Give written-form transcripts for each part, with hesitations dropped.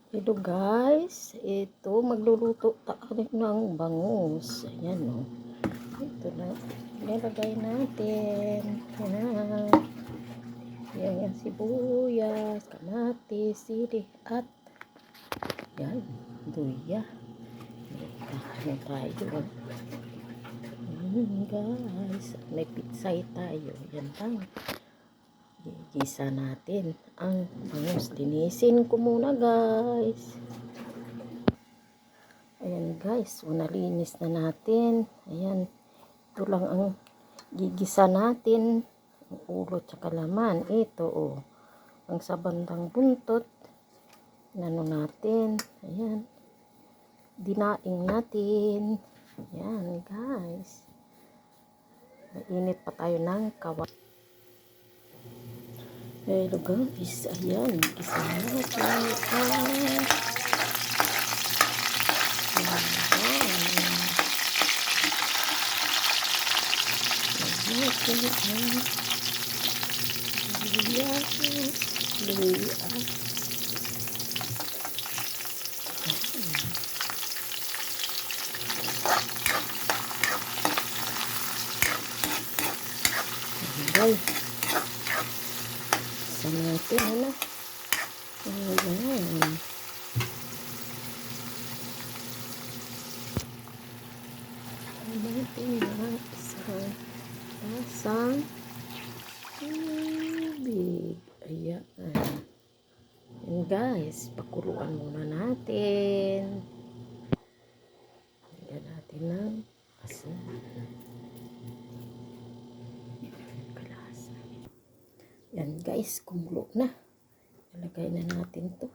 Ito guys, ito magluluto tayo ng bangus. Ayan o. Ito na. Ilalagay natin. Ayan. Ayan yung sibuyas, kamatis, sili, at yan, luya. Ayan tayo. Guys, may pitsay tayo. Yan lang. Gigisa natin ang bangus. Linisin ko muna guys. Ayan guys, nalinis na natin. Ayan, ito lang ang gigisa natin. Ang ulo tsaka laman. Ito oh, ang sa bandang buntot. Nano natin. Ayan, dinaing natin. Ayan guys. Mainit pa tayo ng kawali. Hello guys, ayan, gisa natin. Guys, sa natin ano. Ayan. Natin na isang tasang tubig. Ayan. And guys, pakuluan muna natin. Lagyan natin ng asin. Kalasa. Yan guys, kumulo na. Ilagay na natin to.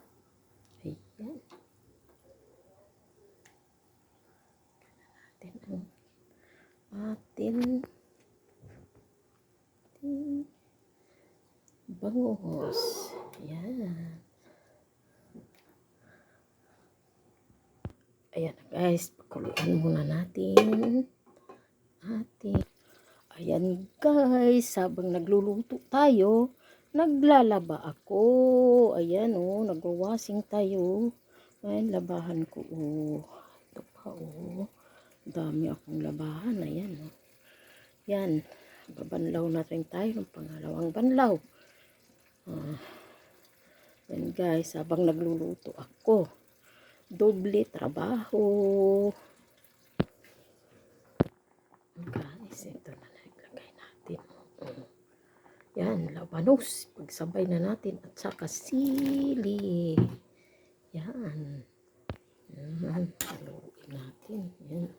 Ayan. Natin ang ating bangus. Ayan. Ayan guys, pakuluan muna natin. Ayan guys, habang nagluluto tayo, naglalaba ako. Ayan oh, nagwawashing tayo. Ayan, labahan ko oh. Ito pa oh. Dami akong labahan. Ayan oh. Yan, babanlaw na rin tayo ng pangalawang banlaw. Yan guys, habang nagluluto ako, doble trabaho. Guys, ito na naglagay natin. Yan, labanos. Pagsabay na natin at saka sili. Yan. Yan, haluin natin. Yan.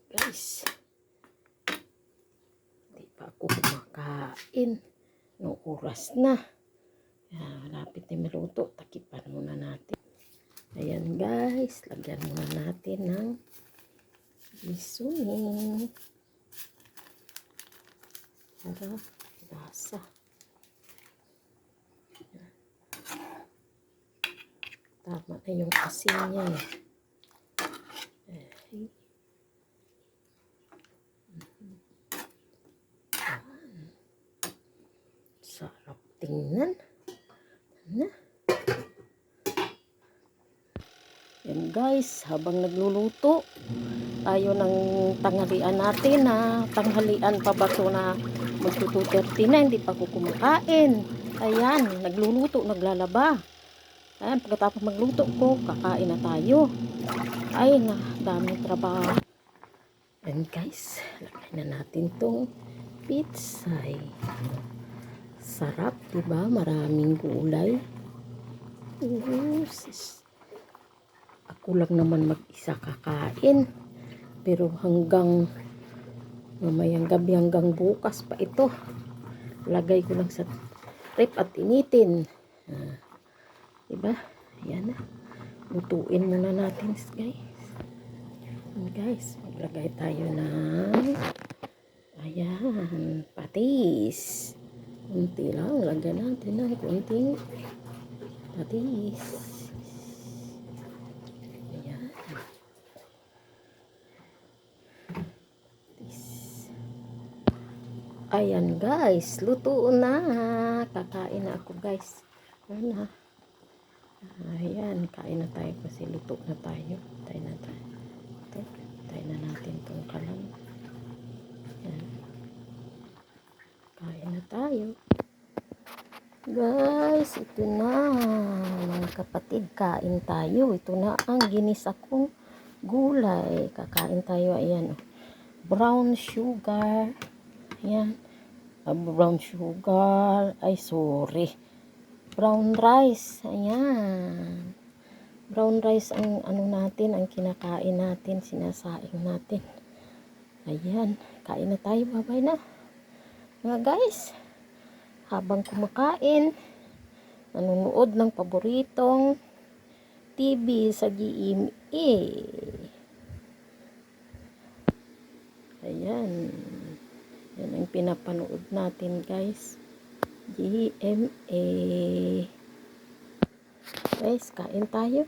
Guys, di pa ako kumakain. No oras na. Malapit na maluto. Takipan muna natin. Ayan guys, lagyan muna natin ng isunin para lasa. Tama na yung asin niya. Sarap tingnan. Yan guys, habang nagluluto tayo ng tanghalian natin na tanghalian pa ba so na magto 2:30 na, hindi pa ako kumakain. Ayan, nagluluto, naglalaba. Ayan, pagkatapos magluto ko, kakain na tayo. Ay, na daming trabaho. Ayan guys, lagay na natin tong pitsay. Sarap, diba? Maraming gulay. Ako lang naman mag-isa kakain. Pero hanggang mamayang gabi, hanggang bukas pa ito. Lagay ko lang sa rep at initin. Diba? Ayan na. Lutuin muna natin guys. Guys, maglagay tayo ng ayan, patis. Kunti lang. Lagyan natin ng kunting Patis. Ayan. Ayan guys, luto na. Kakain na ako guys. Ayan na. Ayan, kain na tayo kasi luto na tayo. Tayo na tayo. Ito, tayo na natin itong kalan. Ayan. Kain na tayo. Guys, ito na. Mga kapatid, kain tayo. Ito na ang ginisa kong gulay. Kakain tayo. Ayan. Brown sugar. Ayan. Brown sugar. Ay, sorry. Brown rice. Ayan. Brown rice ang ano natin, ang kinakain natin, sinasaing natin. Ayan. Kain na tayo. Bye-bye na. Mga guys, habang kumakain, nanonood ng paboritong TV sa GMA. Ayan. Yan ang pinapanood natin guys. GMA. Guys, kain tayo.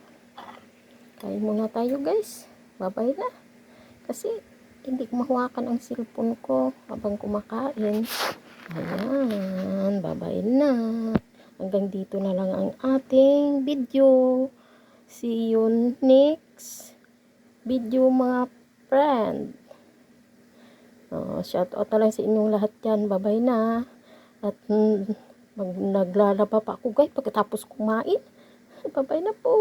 Kain muna tayo guys. Bye-bye na. Kasi hindi ko mahawakan ang cellphone ko habang kumakain. Ayan. Bye-bye na. Hanggang dito na lang ang ating video. See you next video mga friend. Shout out na lang sa inyong lahat dyan. Bye-bye na. At naglalaba pa ako guys pagkatapos kumain. Bye-bye na po.